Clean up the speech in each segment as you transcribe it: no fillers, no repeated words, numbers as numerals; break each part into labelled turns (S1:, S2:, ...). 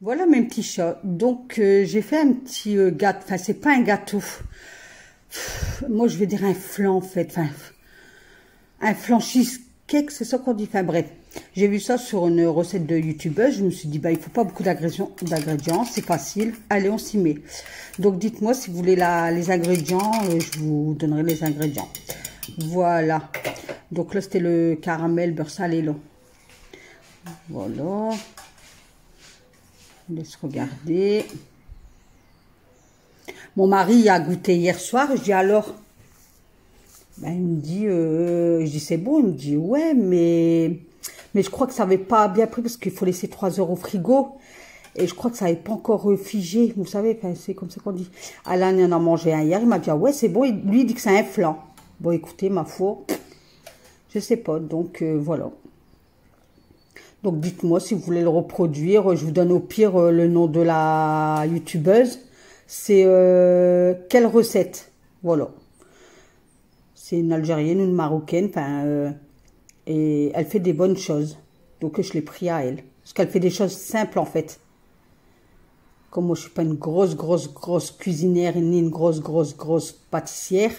S1: Voilà mes petits chats. Donc j'ai fait un petit gâteau. Enfin, c'est pas un gâteau. Moi, je vais dire un flan en fait. Enfin, un flan cheesecake, c'est ça qu'on dit. Enfin bref, j'ai vu ça sur une recette de youtubeuse. Je me suis dit, bah il faut pas beaucoup d'ingrédients. C'est facile. Allez, on s'y met. Donc dites-moi si vous voulez les ingrédients. Je vous donnerai les ingrédients. Voilà. Donc là, c'était le caramel beurre salé là. Voilà. Laisse regarder. Mon mari a goûté hier soir. Je dis alors. Ben, il me dit, je dis c'est bon. Il me dit ouais, mais je crois que ça n'avait pas bien pris parce qu'il faut laisser 3 heures au frigo. Et je crois que ça n'avait pas encore figé. Vous savez, c'est comme ça qu'on dit. Alain en a mangé un hier. Il m'a dit ah ouais, c'est bon. Lui, il dit que c'est un flan. Bon, écoutez, ma foi, je sais pas. Donc voilà. Donc dites-moi si vous voulez le reproduire. Je vous donne au pire le nom de la youtubeuse. C'est quelle recette? Voilà. C'est une Algérienne, une Marocaine. Et elle fait des bonnes choses. Donc je l'ai pris à elle. Parce qu'elle fait des choses simples en fait. Comme moi je suis pas une grosse cuisinière ni une grosse pâtissière.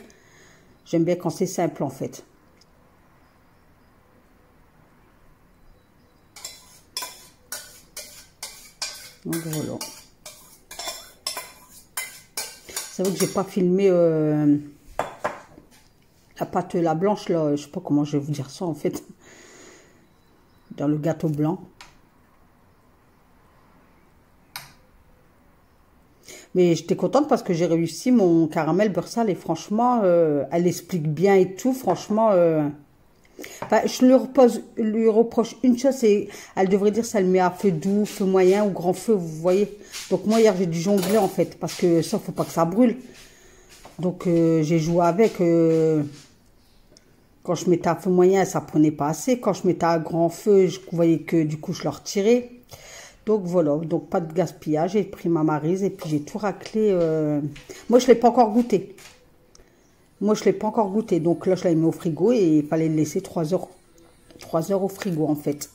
S1: J'aime bien quand c'est simple en fait. Donc voilà. C'est vrai que j'ai pas filmé la pâte la blanche là. Je sais pas comment je vais vous dire ça en fait. Dans le gâteau blanc. Mais j'étais contente parce que j'ai réussi mon caramel beurre salé. Et franchement, elle explique bien et tout. Franchement, je lui reproche une chose, c'est elle devrait dire ça le met à feu doux, feu moyen ou grand feu, vous voyez. Donc moi hier j'ai dû jongler en fait parce que ça faut pas que ça brûle. Donc j'ai joué avec. Quand je mettais à feu moyen, ça prenait pas assez. Quand je mettais à grand feu, je voyais que du coup je le retirais. Donc voilà, donc pas de gaspillage. J'ai pris ma maryse et puis j'ai tout raclé. Moi je l'ai pas encore goûté. Donc là je l'ai mis au frigo et il fallait le laisser 3 heures. 3 heures au frigo en fait.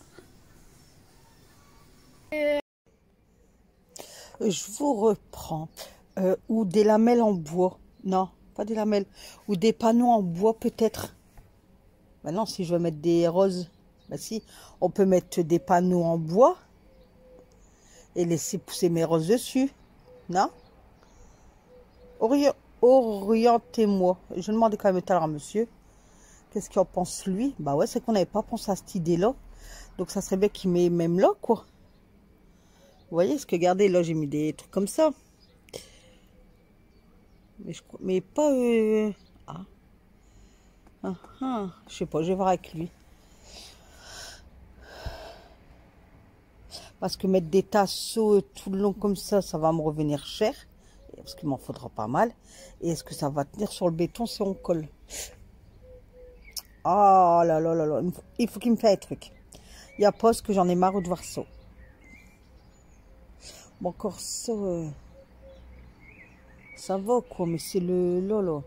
S1: Je vous reprends. Ou des lamelles en bois. Non, pas des lamelles. Ou des panneaux en bois peut-être. Maintenant, si je veux mettre des roses, bah si, on peut mettre des panneaux en bois et laisser pousser mes roses dessus. Non? Orientez-moi. Je demandais quand même tout à l'heure à monsieur. Qu'est-ce qu'il en pense lui? Bah ouais, c'est qu'on n'avait pas pensé à cette idée-là. Donc ça serait bien qu'il met même là, quoi. Vous voyez, ce que regardez, là, j'ai mis des trucs comme ça. Mais pas... je sais pas, je vais voir avec lui. Parce que mettre des tasseaux tout le long comme ça va me revenir cher. Parce qu'il m'en faudra pas mal. Et est-ce que ça va tenir sur le béton si on colle? Oh là là là là. Il faut qu'il me fasse un truc. Il y a pas ce que j'en ai marre de voir ça. Bon, encore ça... ça va quoi, mais c'est le là.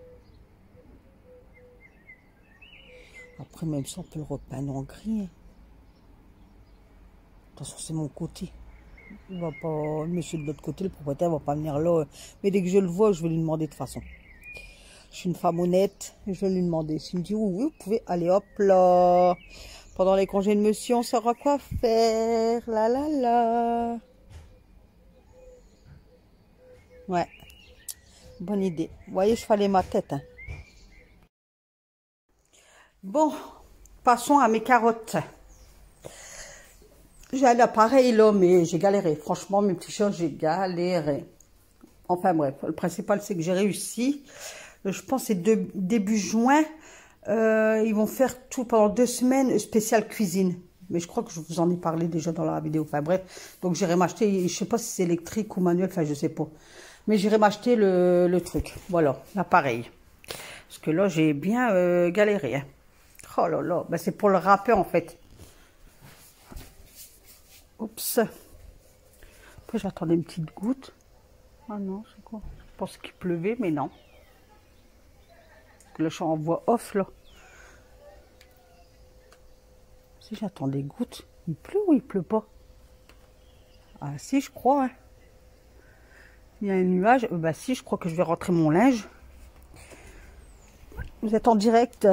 S1: Après, même ça, on peut le repeindre en gris. Hein. Attention, c'est mon côté. Il va pas, le monsieur de l'autre côté, le propriétaire va pas venir là. Mais dès que je le vois, je vais lui demander de toute façon. Je suis une femme honnête, je vais lui demander. S'il me dit oui, vous pouvez aller hop là. Pendant les congés de monsieur, on saura quoi faire. La la la. Ouais, bonne idée. Vous voyez, je fallais ma tête. Hein. Bon, passons à mes carottes. J'ai un appareil là, mais j'ai galéré. Franchement, mes petits chats, j'ai galéré. Enfin bref, le principal, c'est que j'ai réussi. Je pense que c'est début juin. Ils vont faire tout pendant 2 semaines, spécial cuisine. Mais je crois que je vous en ai parlé déjà dans la vidéo. Enfin bref, donc j'irai m'acheter, je sais pas si c'est électrique ou manuel, enfin je sais pas. Mais j'irai m'acheter le truc, voilà, l'appareil. Parce que là, j'ai bien galéré. Hein. Oh là là, ben, c'est pour le râper en fait. Oups. Après, j'attendais une petite goutte. Ah non, c'est quoi? Je pense qu'il pleuvait, mais non. Là, je suis en voix off, là. Si j'attends des gouttes, il pleut ou il pleut pas? Ah si, je crois. Hein. Il y a un nuage. Bah si, je crois que je vais rentrer mon linge. Vous êtes en direct.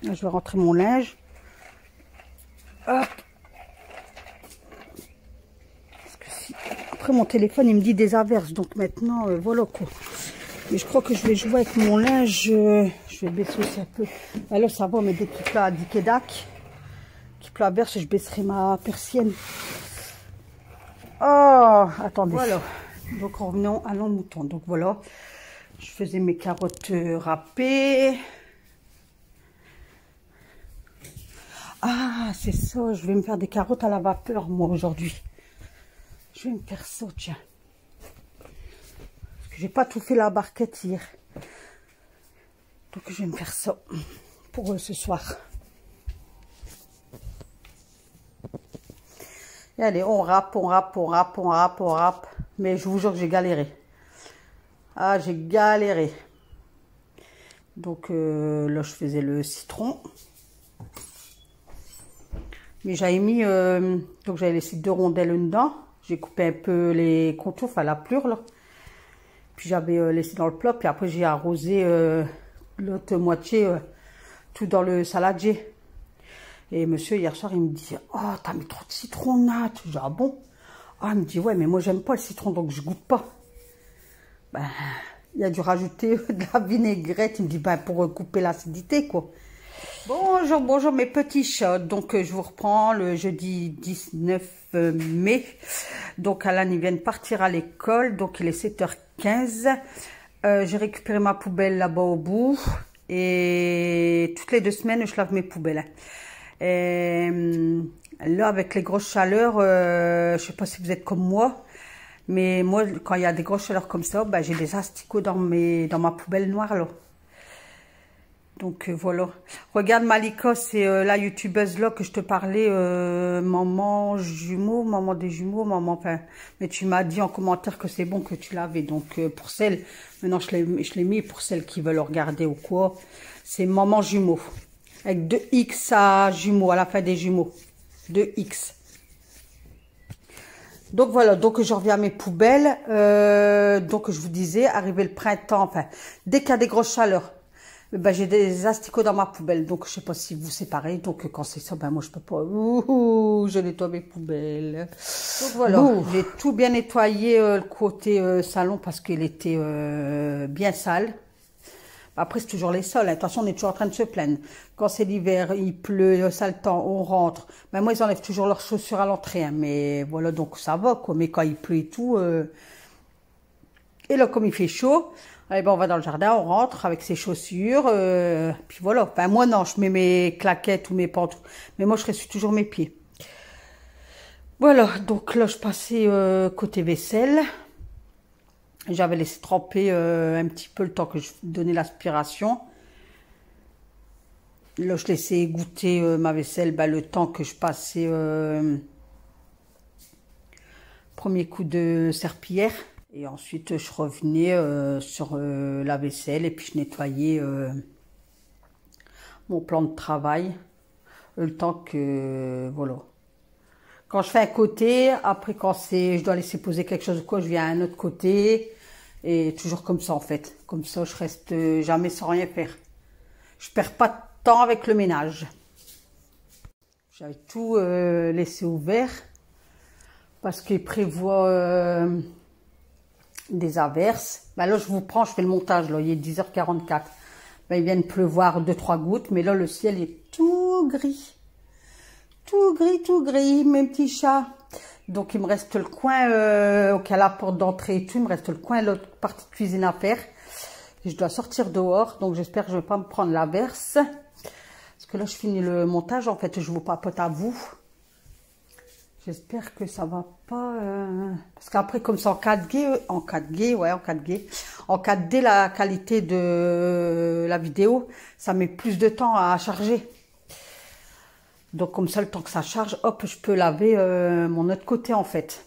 S1: Je vais rentrer mon linge. Hop. Parce que si... Après mon téléphone, il me dit des averses. Donc maintenant, voilà quoi. Mais je crois que je vais jouer avec mon linge. Je vais baisser aussi un peu. Alors ça va, mais dès qu'il pleut à Dickedac, qu'il pleut à Berche, je baisserai ma persienne. Oh, attendez. Voilà. Donc revenons à nos moutons. Donc voilà. Je faisais mes carottes râpées. Ah, c'est ça. Je vais me faire des carottes à la vapeur, moi, aujourd'hui. Je vais me faire ça, tiens. Parce que j'ai pas tout fait la barquette hier. Donc, je vais me faire ça pour ce soir. Et allez, on râpe, on râpe, on râpe, on râpe, on râpe. Mais je vous jure que j'ai galéré. Ah, j'ai galéré. Donc, là, je faisais le citron. Mais j'avais mis, donc j'avais laissé 2 rondelles dedans. J'ai coupé un peu les contours, enfin la plure là. Puis j'avais laissé dans le plat. Puis après j'ai arrosé l'autre moitié tout dans le saladier. Et monsieur hier soir il me dit, oh t'as mis trop de citron là. Je dis, ah bon? Ah il me dit, ouais mais moi j'aime pas le citron donc je goûte pas. Ben il a dû rajouter de la vinaigrette. Il me dit, ben pour couper l'acidité quoi. Bonjour, bonjour mes petits chats. Donc je vous reprends le jeudi 19 mai. Donc Alan il vient de partir à l'école. Donc il est 7h15. J'ai récupéré ma poubelle là-bas au bout. Et toutes les 2 semaines je lave mes poubelles. Et là avec les grosses chaleurs, je sais pas si vous êtes comme moi. Mais moi quand il y a des grosses chaleurs comme ça, ben, j'ai des asticots dans ma poubelle noire là. Donc voilà. Regarde Malika, c'est la youtubeuse là que je te parlais, maman jumeau, maman des jumeaux, maman, enfin, mais tu m'as dit en commentaire que c'est bon que tu l'avais. Donc pour celles, maintenant je l'ai mis pour celles qui veulent regarder ou quoi, c'est maman jumeau. Avec 2 X à jumeaux, à la fin des jumeaux. 2 X. Donc voilà, donc je reviens à mes poubelles. Donc je vous disais, arrivé le printemps, enfin, dès qu'il y a des grosses chaleurs, ben, j'ai des asticots dans ma poubelle, donc je sais pas si vous séparez. Donc quand c'est ça, ben moi je peux pas. Ouh, je nettoie mes poubelles. Donc voilà, j'ai tout bien nettoyé le côté salon parce qu'il était bien sale. Après c'est toujours les sols. De toute façon on est toujours en train de se plaindre. Quand c'est l'hiver, il pleut, sale temps, on rentre. Ben moi ils enlèvent toujours leurs chaussures à l'entrée, hein, mais voilà donc ça va quoi. Mais quand il pleut et tout, et là comme il fait chaud. Eh ben, on va dans le jardin, on rentre avec ses chaussures, puis voilà. Enfin, moi, non, je mets mes claquettes ou mes pantoufles, mais moi, je reste toujours mes pieds. Voilà, donc là, je passais côté vaisselle. J'avais laissé tremper un petit peu le temps que je donnais l'aspiration. Là, je laissais goûter ma vaisselle, ben, le temps que je passais premier coup de serpillière. Et ensuite, je revenais sur la vaisselle et puis je nettoyais mon plan de travail. Le temps que, voilà. Quand je fais un côté, après quand je dois laisser poser quelque chose ou quoi, je viens à un autre côté. Et toujours comme ça en fait. Comme ça, je reste jamais sans rien faire. Je perds pas de temps avec le ménage. J'avais tout laissé ouvert. Parce qu'il prévoit... des averses. Ben là, je vous prends, je fais le montage. Là, il est 10h44. Ben, il vient de pleuvoir 2-3 gouttes. Mais là, le ciel est tout gris. Tout gris, mes petits chats. Donc, il me reste le coin, à la porte d'entrée et tout. Il me reste le coin, l'autre partie de cuisine à faire. Et je dois sortir dehors. Donc, j'espère que je ne vais pas me prendre l'averse. Parce que là, je finis le montage. En fait, je vous papote à vous. J'espère que ça va pas... Parce qu'après, comme c'est en 4G, en 4D, la qualité de la vidéo, ça met plus de temps à charger. Donc, comme ça, le temps que ça charge, hop, je peux laver mon autre côté, en fait.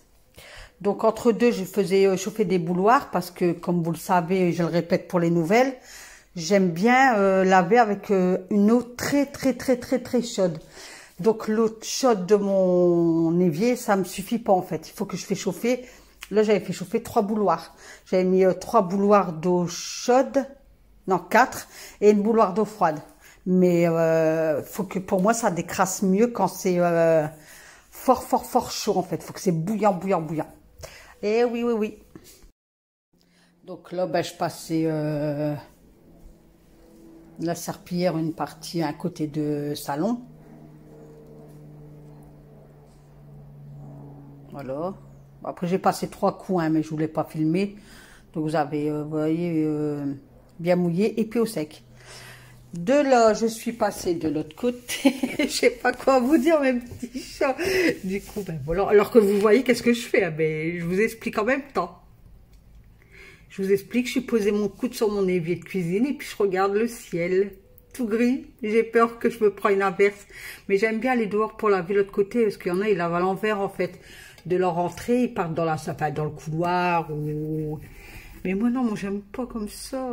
S1: Donc, entre deux, je faisais chauffer des bouilloires parce que, comme vous le savez, je le répète pour les nouvelles, j'aime bien laver avec une eau très chaude. Donc l'eau chaude de mon évier, ça me suffit pas en fait. Il faut que je fais chauffer. Là, j'avais fait chauffer 3 bouilloires. J'avais mis 3 bouilloires d'eau chaude, non 4, et une bouilloire d'eau froide. Mais faut que pour moi, ça décrasse mieux quand c'est fort chaud en fait. Faut que c'est bouillant. Et oui, oui, oui. Donc là, ben, je passais la serpillière, une partie à côté de salon. Voilà. Après, j'ai passé 3 coups, hein, mais je voulais pas filmer. Donc, vous avez, vous voyez, bien mouillé et puis au sec. De là, je suis passée de l'autre côté. Je sais pas quoi vous dire, mes petits chats. Du coup, ben voilà. Alors que vous voyez, qu'est-ce que je fais? Ben, je vous explique en même temps. Je vous explique, je suis posé mon coude sur mon évier de cuisine et puis je regarde le ciel. Tout gris. J'ai peur que je me prenne une averse. Mais j'aime bien aller dehors pour laver l'autre côté parce qu'il y en a, ils lavent à l'envers en fait. De leur entrée, ils partent dans la, enfin, dans le couloir ou... Mais moi non, moi j'aime pas comme ça.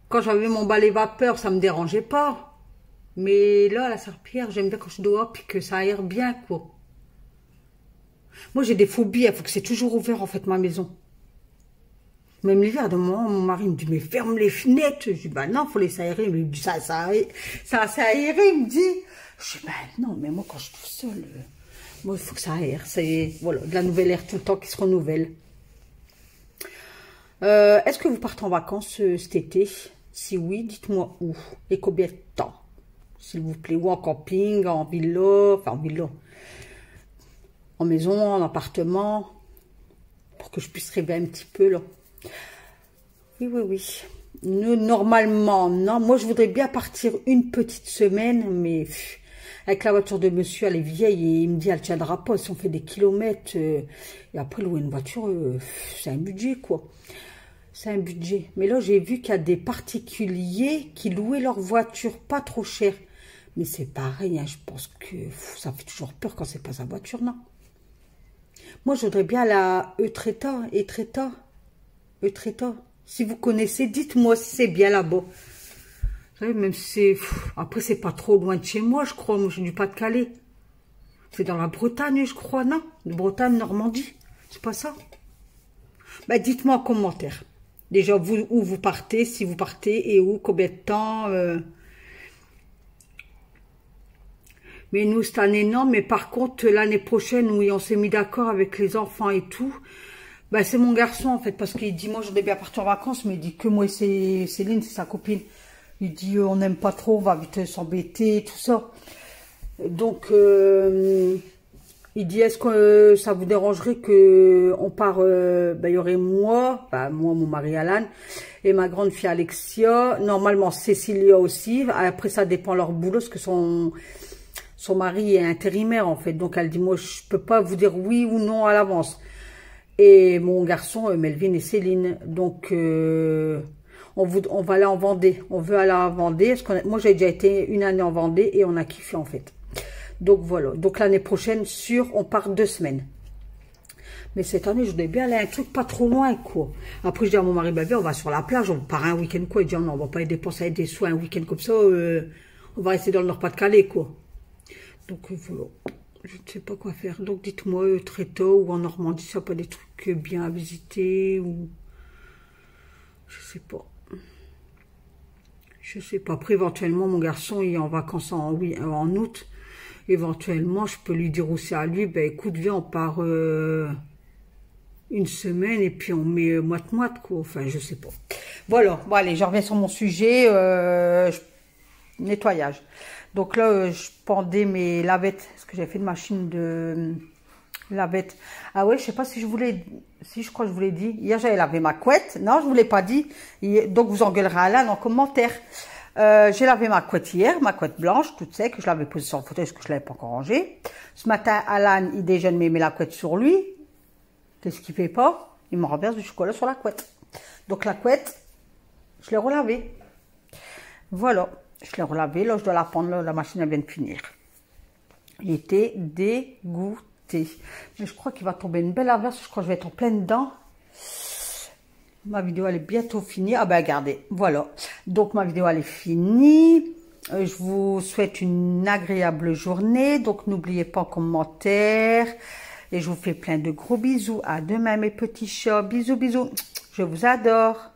S1: Quand j'avais mon balai vapeur, ça me dérangeait pas. Mais là, la serpillière, j'aime bien quand je suis dehors puis que ça aère bien, quoi. Moi j'ai des phobies, il faut que c'est toujours ouvert en fait ma maison. Même l'hiver, de moment, mon mari me dit, mais ferme les fenêtres. Je dis, bah non, faut les aérer. Il me dit, ça aéré, il me dit. Je dis, bah non, mais moi quand je suis tout seul... Moi, il faut que ça aère. C'est voilà, de la nouvelle air tout le temps qui se renouvelle. Est-ce que vous partez en vacances cet été? Si oui, dites-moi où et combien de temps, s'il vous plaît. Ou en camping, en villa, enfin en villa, en maison, en appartement, pour que je puisse rêver un petit peu là. Oui, oui, oui. Nous, normalement, non. Moi, je voudrais bien partir une petite semaine, mais... Avec la voiture de monsieur, elle est vieille et il me dit, elle tiendra pas si on fait des kilomètres. Et après, louer une voiture, c'est un budget, quoi. C'est un budget. Mais là, j'ai vu qu'il y a des particuliers qui louaient leur voiture pas trop cher. Mais c'est pareil, hein, je pense que ça fait toujours peur quand c'est pas sa voiture, non. Moi, je voudrais bien la Eutreta. Si vous connaissez, dites-moi si c'est bien là-bas. Vous savez, même si c'est... Après, c'est pas trop loin de chez moi, je crois. Moi, je suis du Pas-de-Calais. C'est dans la Bretagne, je crois, non? De Bretagne, Normandie. C'est pas ça? Bah, dites-moi en commentaire. Déjà, vous, où vous partez, si vous partez, et où, combien de temps. Mais nous, cette année, non. Mais par contre, l'année prochaine, oui, on s'est mis d'accord avec les enfants et tout. Bah, c'est mon garçon, en fait, parce qu'il dit, moi, je devais bien partir en vacances, mais il dit que moi, c'est Céline, c'est sa copine. Il dit, on n'aime pas trop, on va vite s'embêter, tout ça. Donc, il dit, est-ce que ça vous dérangerait que on part, il y aurait moi, mon mari Alan, et ma grande fille Alexia, normalement Cécilia aussi. Après, ça dépend leur boulot, parce que son mari est intérimaire, en fait. Donc, elle dit, moi, je peux pas vous dire oui ou non à l'avance. Et mon garçon, Melvin et Céline. Donc, on va aller en Vendée. On veut aller en Vendée. Parce que moi, j'ai déjà été une année en Vendée et on a kiffé en fait. Donc voilà. Donc l'année prochaine, sûr, on part 2 semaines. Mais cette année, je voudrais bien aller à un truc pas trop loin, quoi. Après, je dis à mon mari, bah, viens, on va sur la plage, on part un week-end, quoi. Il dit, non, on va pas dépenser des sous un week-end comme ça. On va rester dans le Nord-Pas-de-Calais, quoi. Donc voilà. Je ne sais pas quoi faire. Donc dites-moi, très tôt ou en Normandie, ça n'a pas des trucs bien à visiter ou... Je sais pas. Je sais pas. Après, éventuellement, mon garçon, il est en vacances en août. Éventuellement, je peux lui dire aussi à lui, ben écoute, viens, on part une semaine et puis on met moite-moite, quoi. Enfin, je sais pas. Voilà. Bon, allez, je reviens sur mon sujet. Nettoyage. Donc là, je pendais mes lavettes. Parce que j'ai fait une machine de lavettes. Ah ouais, je sais pas si je voulais... Si, je crois que je vous l'ai dit. Hier, j'avais lavé ma couette. Non, je vous l'ai pas dit. Donc, vous engueulerez Alain en commentaire. J'ai lavé ma couette hier, ma couette blanche, toute sec. Je l'avais posée sur le fauteuil parce que je l'avais pas encore rangée. Ce matin, Alan, il déjeune, mais il met la couette sur lui. Qu'est-ce qu'il fait pas? Il me renverse du chocolat sur la couette. Donc, la couette, je l'ai relavée. Voilà. Je l'ai relavée. Là, je dois la prendre. Là, la machine, elle vient de finir. J'étais dégoûtée. Mais je crois qu'il va tomber une belle averse. Je crois que je vais être en pleine dedans. Ma vidéo, elle est bientôt finie. Ah ben, regardez. Voilà. Donc, ma vidéo, elle est finie. Je vous souhaite une agréable journée. Donc, n'oubliez pas en commentaire. Et je vous fais plein de gros bisous. À demain, mes petits chats. Bisous, bisous. Je vous adore.